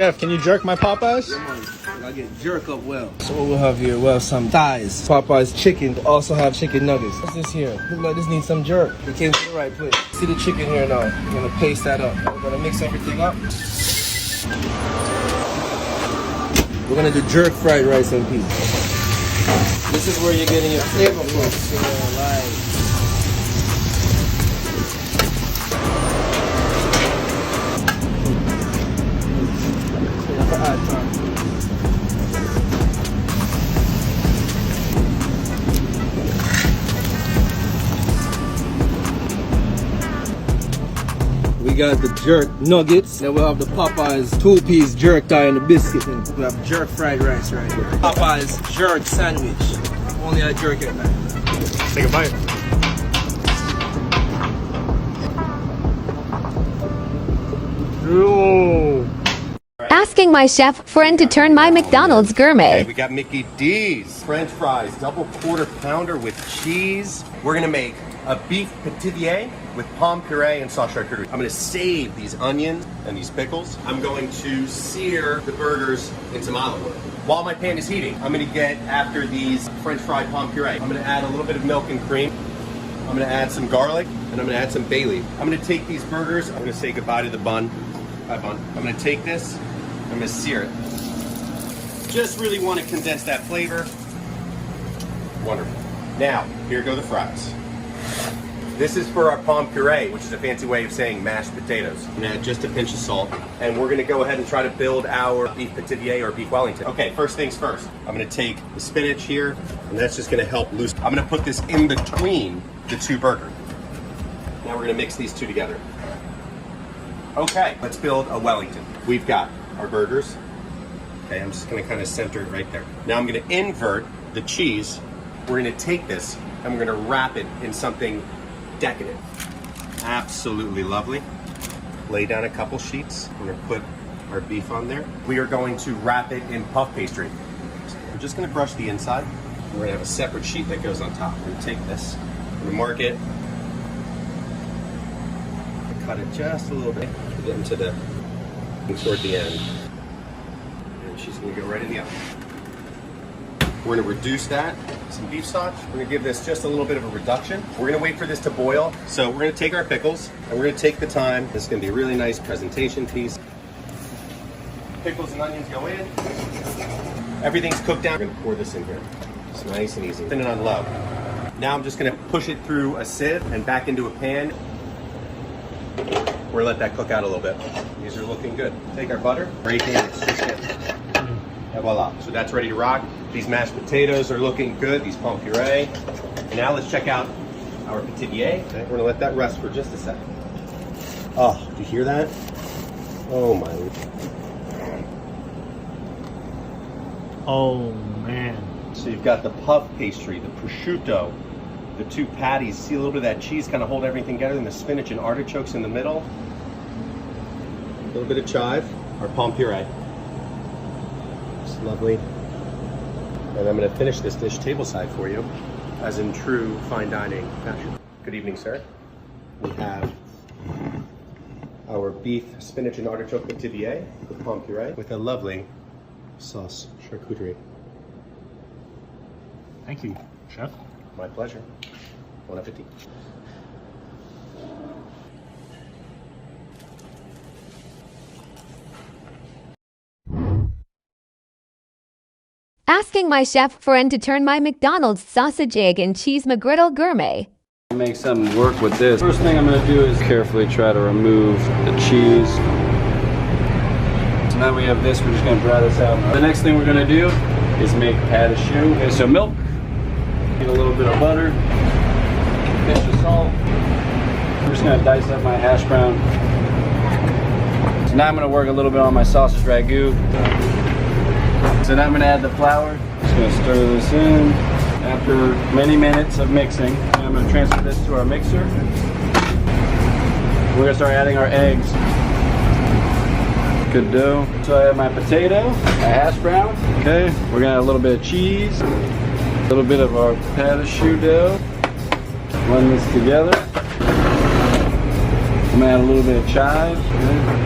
Chef, can you jerk my Popeyes? I get jerk up well. So what we'll have here, well, some thighs. Popeye's chicken, also have chicken nuggets. What's this here? Look like this needs some jerk. We came to the right place. See the chicken here now. We're gonna paste that up. We're gonna mix everything up. We're gonna do jerk fried rice and peas. This is where you're getting your flavor from. We got the jerk nuggets. Then we'll have the Popeyes 2-piece jerk thigh and the biscuit. And we have jerk fried rice right here. Popeyes jerk sandwich. Only I jerk it, man. Take a bite. Ooh. Asking my chef friend to turn my McDonald's gourmet. Okay, we got Mickey D's. French fries, double quarter pounder with cheese. We're gonna make a beef pithivier with pomme puree and sauce charcuterie. I'm gonna save these onions and these pickles. I'm going to sear the burgers in some olive oil. While my pan is heating, I'm gonna get after these French fried pomme puree. I'm gonna add a little bit of milk and cream. I'm gonna add some garlic and I'm gonna add some bay leaf. I'm gonna take these burgers, I'm gonna say goodbye to the bun. Bye bun. I'm gonna take this, I'm gonna sear it. Just really wanna condense that flavor. Wonderful. Now, here go the fries. This is for our pomme puree, which is a fancy way of saying mashed potatoes. I'm gonna add just a pinch of salt, and we're gonna go ahead and try to build our beef pithivier or beef Wellington. Okay, first things first. I'm gonna take the spinach here, and that's just gonna help loosen. I'm gonna put this in between the two burgers. Now we're gonna mix these two together. Okay, let's build a Wellington. We've got our burgers. Okay, I'm just gonna kind of center it right there. Now I'm gonna invert the cheese. We're gonna take this, and we're gonna wrap it in something decadent. Absolutely lovely. Lay down a couple sheets. We're gonna put our beef on there. We are going to wrap it in puff pastry. We're just gonna brush the inside. We're gonna have a separate sheet that goes on top. We're gonna take this, we're gonna mark it, cut it just a little bit, get into the, toward the end. And she's gonna go right in the oven. We're gonna reduce that, some beef stock. We're gonna give this just a little bit of a reduction. We're gonna wait for this to boil. So we're gonna take our pickles and we're gonna take the time. This is gonna be a really nice presentation piece. Pickles and onions go in. Everything's cooked down. We're gonna pour this in here. It's nice and easy. Put it on low. Now I'm just gonna push it through a sieve and back into a pan. We're gonna let that cook out a little bit. These are looking good. Take our butter, break in, it's just it. And voila. So that's ready to rock. These mashed potatoes are looking good, these pomme puree. And now let's check out our pithivier. Okay, we're gonna let that rest for just a second. Oh, do you hear that? Oh my. Oh man. So you've got the puff pastry, the prosciutto, the two patties. See a little bit of that cheese kind of hold everything together, and the spinach and artichokes in the middle. A little bit of chive, our pomme puree. It's lovely. And I'm going to finish this dish tableside for you, as in true fine dining fashion. Good evening, sir. We have our beef, spinach, and artichoke pithivier with pomme puree with a lovely sauce charcuterie. Thank you, chef. My pleasure. Bon appetit. Asking my chef friend to turn my McDonald's sausage, egg, and cheese McGriddle gourmet. Make something work with this. First thing I'm gonna do is carefully try to remove the cheese. So now we have this, we're just gonna dry this out. The next thing we're gonna do is make pâte choux. Okay, so milk, get a little bit of butter, a pinch of salt. I'm just gonna dice up my hash brown. So now I'm gonna work a little bit on my sausage ragu. So now I'm gonna add the flour. Just gonna stir this in. After many minutes of mixing, I'm gonna transfer this to our mixer. We're gonna start adding our eggs. Good dough. So I have my potato, my hash brown. Okay, we're gonna add a little bit of cheese, a little bit of our pâte choux dough. Blend this together. I'm gonna add a little bit of chive. Okay.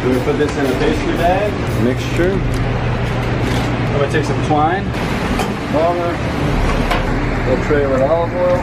We're gonna put this in a pastry bag, mixture. I'm gonna take some twine, water, a little tray with olive oil.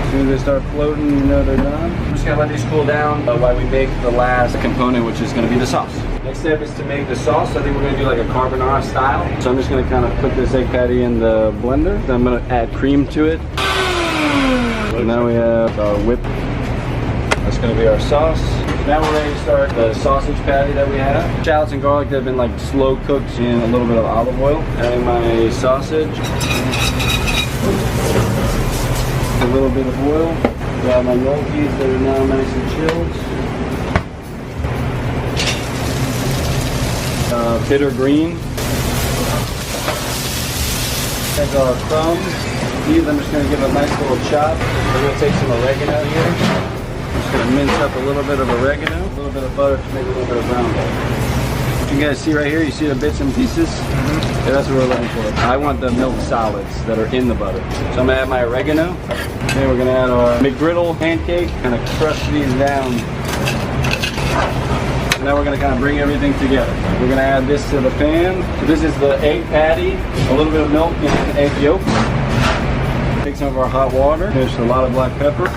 As soon as they start floating, you know they're done. I'm just gonna let these cool down while we make the last component, which is gonna be the sauce. Next step is to make the sauce. I think we're gonna do like a carbonara style. So I'm just gonna kind of put this egg patty in the blender. Then I'm gonna add cream to it. And now we have our whip. That's gonna be our sauce. Now we're ready to start the sausage patty that we have. Shallots and garlic that have been like slow cooked in a little bit of olive oil. Adding my sausage. A little bit of oil. Grab my gnocchis that are now nice and chilled. Bitter green. Take our crumbs. These I'm just going to give a nice little chop. We're going to take some oregano here. I'm just going to mince up a little bit of oregano. A little bit of butter to make a little bit of brown butter. What you guys see right here, you see the bits and pieces? Yeah, that's what we're looking for. I want the milk solids that are in the butter. So I'm going to add my oregano. Then we're going to add our McGriddle pancake. Kind of crush these down. And now we're going to kind of bring everything together. We're going to add this to the pan. So this is the egg patty, a little bit of milk and egg yolk. Take some of our hot water. There's a lot of black pepper.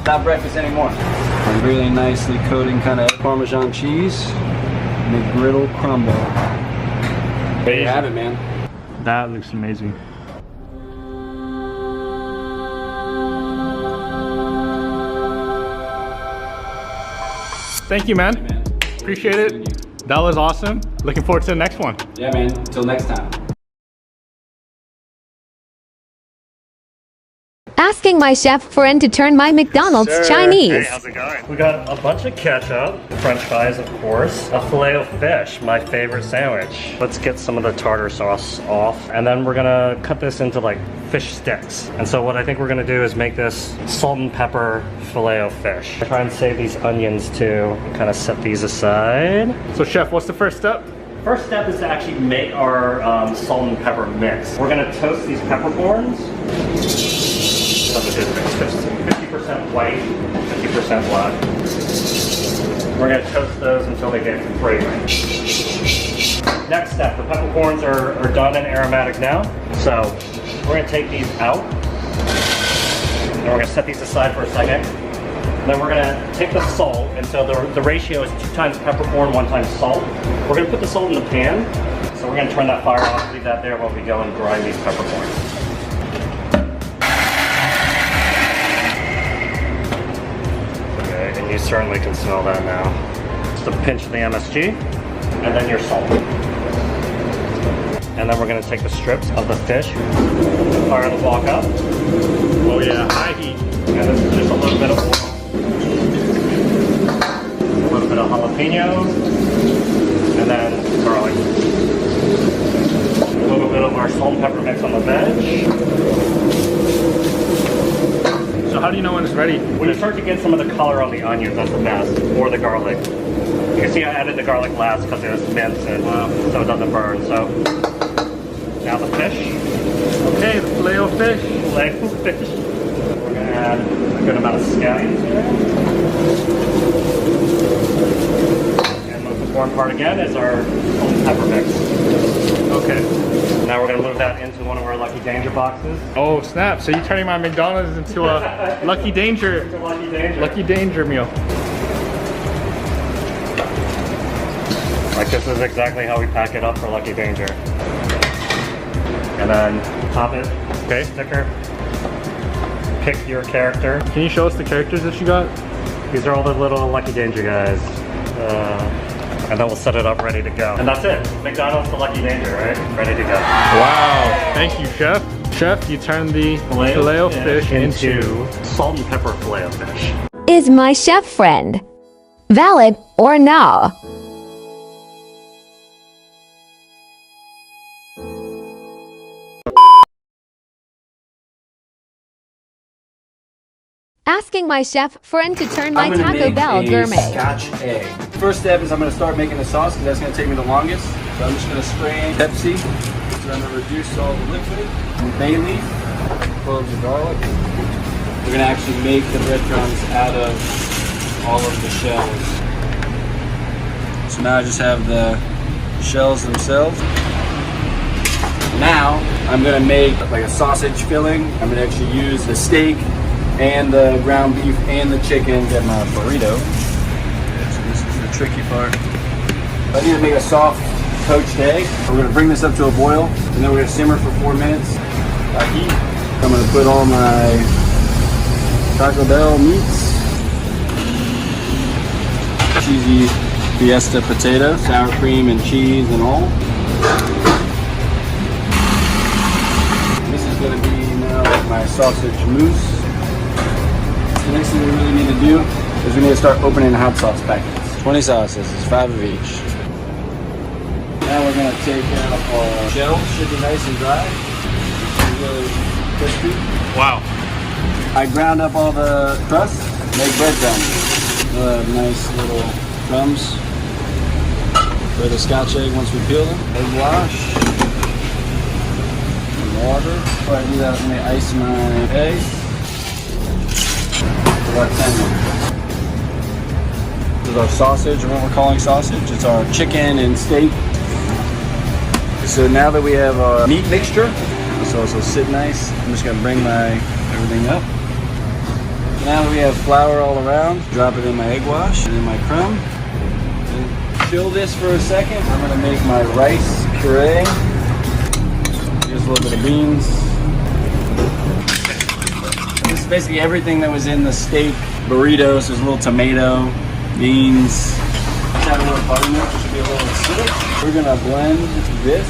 Not breakfast anymore. And really nicely coating kind of Parmesan cheese. McGriddle crumble. There you have it, man. That looks amazing. Thank you, man. Appreciate it. That was awesome. Looking forward to the next one. Yeah, man. Until next time. Asking my chef friend to turn my McDonald's Chinese. Hey, how's it going? We got a bunch of ketchup, French fries, of course, a filet of fish, my favorite sandwich. Let's get some of the tartar sauce off, and then we're gonna cut this into like fish sticks. And so what I think we're gonna do is make this salt and pepper filet of fish. Try and save these onions too, kind of set these aside. So chef, what's the first step? First step is to actually make our salt and pepper mix. We're gonna toast these peppercorns. 50% white, 50% black. We're going to toast those until they get fragrant. Next step, the peppercorns are done and aromatic now. So we're going to take these out. And we're going to set these aside for a second. And then we're going to take the salt, and so the ratio is 2 times peppercorn, 1 time salt. We're going to put the salt in the pan. So we're going to turn that fire off, leave that there while we go and grind these peppercorns. And you certainly can smell that now. Just a pinch of the MSG, and then your salt. And then we're going to take the strips of the fish, fire the wok up. Oh yeah, high heat. And this is just a little bit of oil. A little bit of jalapeno, and then garlic. A little bit of our salt and pepper mix on the veg. So how do you know when it's ready? When you start to get some of the color on the onions, that's the best, or the garlic. You can see I added the garlic last because it was minced, and so it doesn't burn. So now the fish. Okay, the filet of fish. Filet of fish. We're gonna add a good amount of scallions here. And the most important part again is our salt and pepper mix. Okay. Now we're gonna move that into one of our Lucky Danger boxes. Oh snap! So you're turning my McDonald's into a Lucky Danger. It's a Lucky Danger. Lucky Danger meal. Like this is exactly how we pack it up for Lucky Danger. And then pop it. Okay. Sticker. Pick your character. Can you show us the characters that you got? These are all the little Lucky Danger guys. And then we'll set it up ready to go. And that's it. McDonald's the Lucky Danger, right? Ready to go. Wow. Thank you, chef. Chef, you turned the filet of fish into salt and pepper filet of fish. Is my chef friend valid or no? Asking my chef friend to turn my Taco Bell gourmet. Scotch egg. First step is I'm going to start making the sauce because that's going to take me the longest. So I'm just going to spray in Pepsi. So I'm going to reduce all the liquid. Bay leaf, cloves of garlic. We're going to actually make the breadcrumbs out of all of the shells. So now I just have the shells themselves. Now I'm gonna make like a sausage filling. I'm gonna actually use the steak and the ground beef and the chicken. Get my burrito. So this is the tricky part. I need to make a soft poached egg. We're gonna bring this up to a boil, and then we're gonna simmer for 4 minutes. Heat. I'm gonna put all my Taco Bell meats, cheesy fiesta potato, sour cream and cheese and all. This is gonna be now my sausage mousse. The next thing we really need to do is we need to start opening the hot sauce packets. 20 sauces, 5 of each. Now we're gonna take out our shells. Should be nice and dry. Really crispy. Wow. I ground up all the crust, make breadcrumbs. We'll have nice little crumbs for the Scotch egg once we peel them. Egg wash. Water. Before I do that, I'm gonna ice my eggs. About 10 minutes. This is our sausage, or what we're calling sausage. It's our chicken and steak. So now that we have our meat mixture, this also sit nice. I'm just gonna bring my everything up. Now that we have flour all around, drop it in my egg wash and in my crumb. And chill this for a second. I'm gonna make my rice puree. Here's a little bit of beans. This is basically everything that was in the steak burritos. There's a little tomato, beans. Let's add a little buttermilk. It should be a little acidic. We're gonna blend this.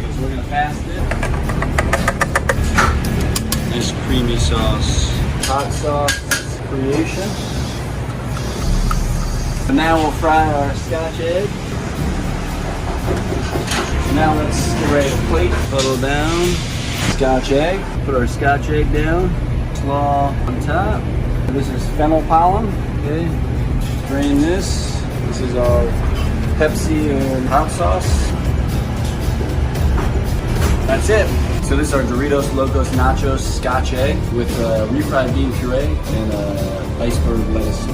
So we're gonna fast it. Nice creamy sauce. Hot sauce creation. So now we'll fry our Scotch egg. So now let's get ready to plate. Puddle down. Scotch egg. Put our Scotch egg down. Claw on top. This is fennel pollen. Okay. Drain this. This is our Pepsi and hot sauce. That's it. So this is our Doritos Locos Nachos Scotch egg with refried bean puree and iceberg lettuce.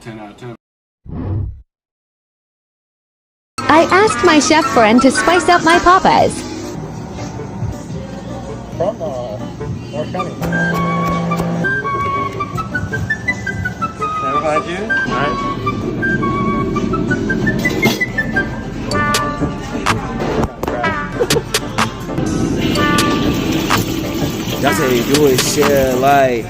10 out of 10. I asked my chef friend to spice up my Popeyes. From North County. Never mind you. Alright. That's how you do it, share like.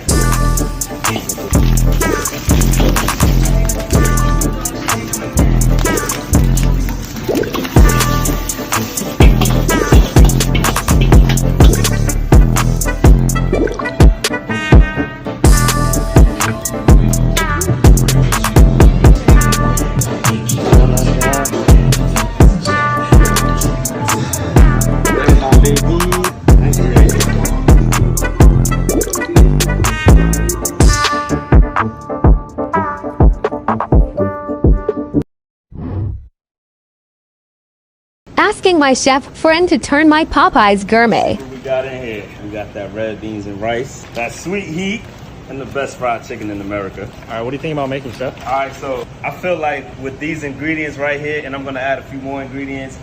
Asking my chef friend to turn my Popeyes gourmet. What we got in here? We got that red beans and rice, that sweet heat, and the best fried chicken in America. Alright, what do you think about making, chef? All right, so I feel like with these ingredients right here, and I'm gonna add a few more ingredients,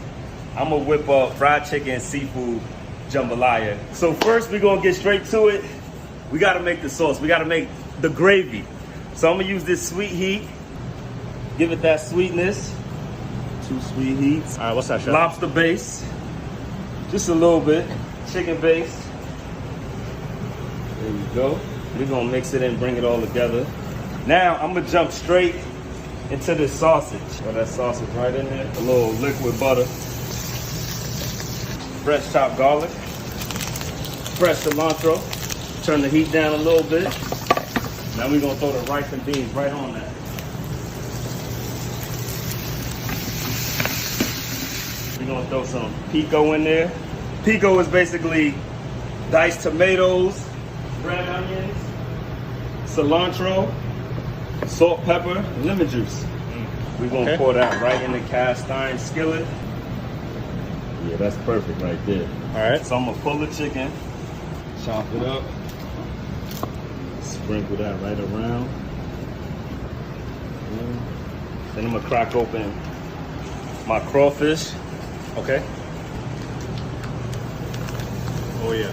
I'm gonna whip up fried chicken and seafood jambalaya. So first we're gonna get straight to it. We gotta make the sauce. We gotta make the gravy. So I'm gonna use this sweet heat, give it that sweetness. 2 sweet heats. Alright, what's that, chef? Lobster base, just a little bit. Chicken base. There you go. We're gonna mix it and bring it all together. Now I'm gonna jump straight into this sausage. Got that sausage right in there. A little liquid butter. Fresh chopped garlic. Fresh cilantro. Turn the heat down a little bit. Now we're gonna throw the rice and beans right on that. We're gonna throw some pico in there. Pico is basically diced tomatoes, red onions, cilantro, salt, pepper, and lemon juice. We're gonna pour that right in the cast iron skillet. Yeah, that's perfect right there. All right. So I'm gonna pull the chicken, chop it up, sprinkle that right around. Then I'm gonna crack open my crawfish. Okay. Oh yeah.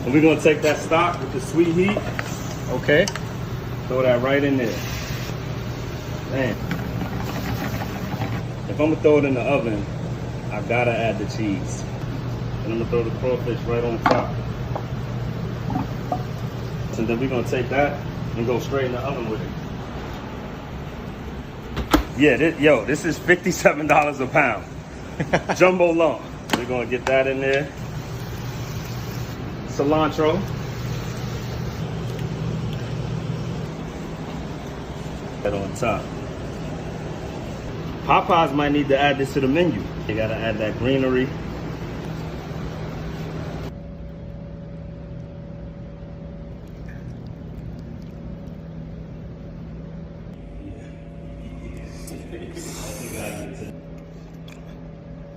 And we're gonna take that stock with the sweet heat, Okay. throw that right in there. Man. If I'm gonna throw it in the oven, I gotta add the cheese. And I'm gonna throw the crawfish right on top. So then we're gonna take that and go straight in the oven with it. Yeah, this is $57 a pound. Jumbo lump. We're gonna get that in there. Cilantro. That on top. Popeyes might need to add this to the menu. They gotta add that greenery.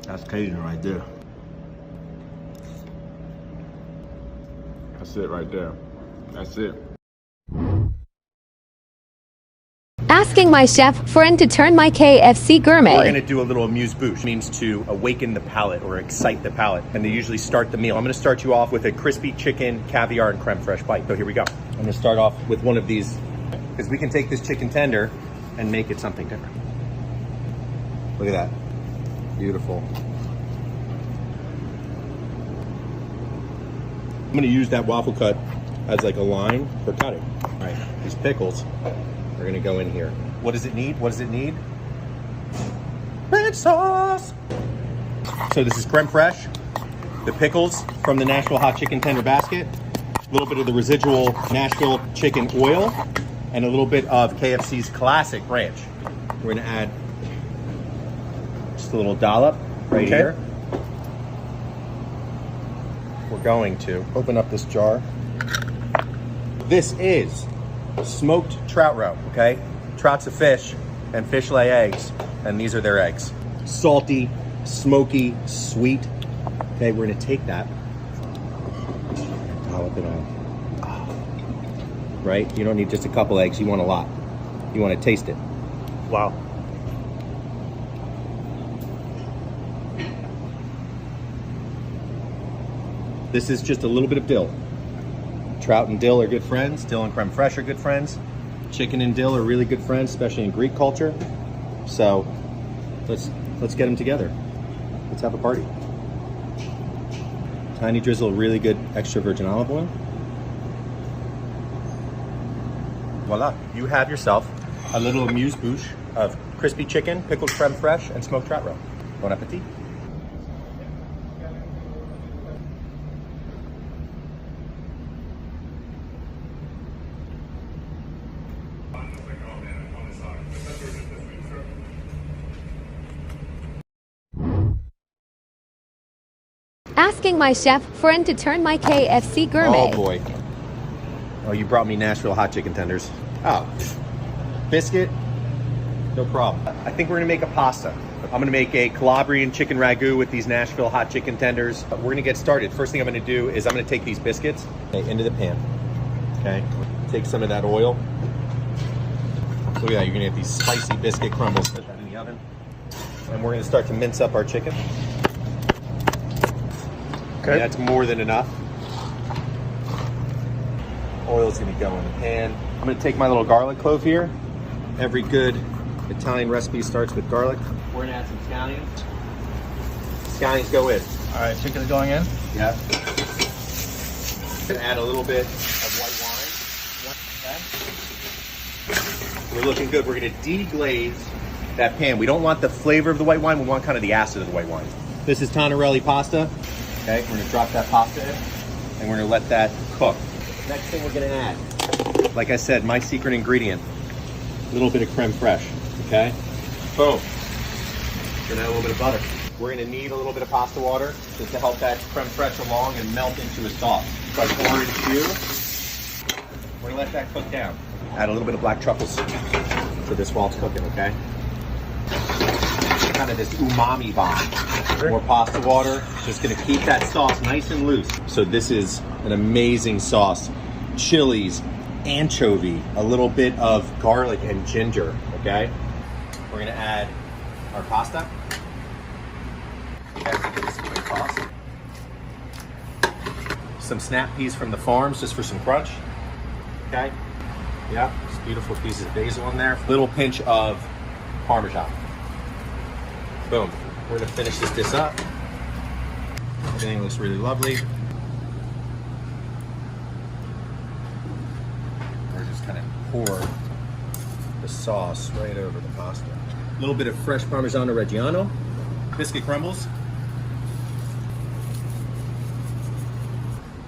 That's Cajun right there. That's it right there. That's it. Asking my chef friend to turn my KFC We're gourmet. gonna do a little amuse-bouche. Means to awaken the palate or excite the palate. And they usually start the meal. I'm gonna start you off with a crispy chicken, caviar, and creme fraiche bite. So here we go. I'm gonna start off with one of these, because we can take this chicken tender and make it something different. Look at that. Beautiful. I'm gonna use that waffle cut as like a line for cutting. All right, these pickles are gonna go in here. What does it need? What does it need? Red sauce. So this is creme fraiche, the pickles from the Nashville hot chicken tender basket, a little bit of the residual Nashville chicken oil, and a little bit of KFC's classic ranch. We're gonna add just a little dollop right here. We're going to open up this jar. This is smoked trout roe, okay? Trout's a fish, and fish lay eggs, and these are their eggs. Salty, smoky, sweet. Okay, we're gonna take that, dollop it on. Right? You don't need just a couple eggs, you want a lot. You wanna taste it. Wow. This is just a little bit of dill. Trout and dill are good friends. Dill and creme fraiche are good friends. Chicken and dill are really good friends, especially in Greek culture. So let's get them together. Let's have a party. Tiny drizzle of really good extra virgin olive oil. Voila, you have yourself a little amuse-bouche of crispy chicken, pickled creme fraiche, and smoked trout roe. Bon appetit. Asking my chef friend to turn my KFC gourmet. Oh boy. Oh, you brought me Nashville hot chicken tenders. Oh, biscuit, no problem. I think we're gonna make a pasta. I'm gonna make a Calabrian chicken ragu with these Nashville hot chicken tenders. We're gonna get started. First thing I'm gonna do is I'm gonna take these biscuits into the pan. Okay, take some of that oil. Look at that, you're gonna get these spicy biscuit crumbles. Put that in the oven. And we're gonna start to mince up our chicken. Okay. That's more than enough. Oil's gonna go in the pan. I'm gonna take my little garlic clove here. Every good Italian recipe starts with garlic. We're gonna add some scallions. Scallions go in. All right, chicken's going in. Yeah. Add a little bit of white wine. Okay. We're looking good. We're gonna deglaze that pan. We don't want the flavor of the white wine. We want kind of the acid of the white wine. This is Tonarelli pasta. Okay, we're gonna drop that pasta in, and we're gonna let that cook. Next thing we're gonna add, like I said, my secret ingredient, a little bit of creme fraiche, okay? Boom. We're gonna add a little bit of butter. We're gonna need a little bit of pasta water just to help that creme fraiche along and melt into a sauce. So I pour it into you. We're gonna let that cook down. Add a little bit of black truffles to this while it's cooking, okay? kind of this umami bomb. More pasta water, just gonna keep that sauce nice and loose. So this is an amazing sauce. Chilies, anchovy, a little bit of garlic and ginger, okay? We're gonna add our pasta. Okay, to give this a quick toss. Some snap peas from the farms just for some crunch, okay? Yeah, just beautiful pieces of basil in there. Little pinch of Parmesan. Boom. We're gonna finish this dish up. Everything looks really lovely. We're just kind of pour the sauce right over the pasta. A little bit of fresh Parmigiano Reggiano, biscuit crumbles.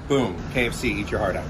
Boom, KFC, eat your heart out.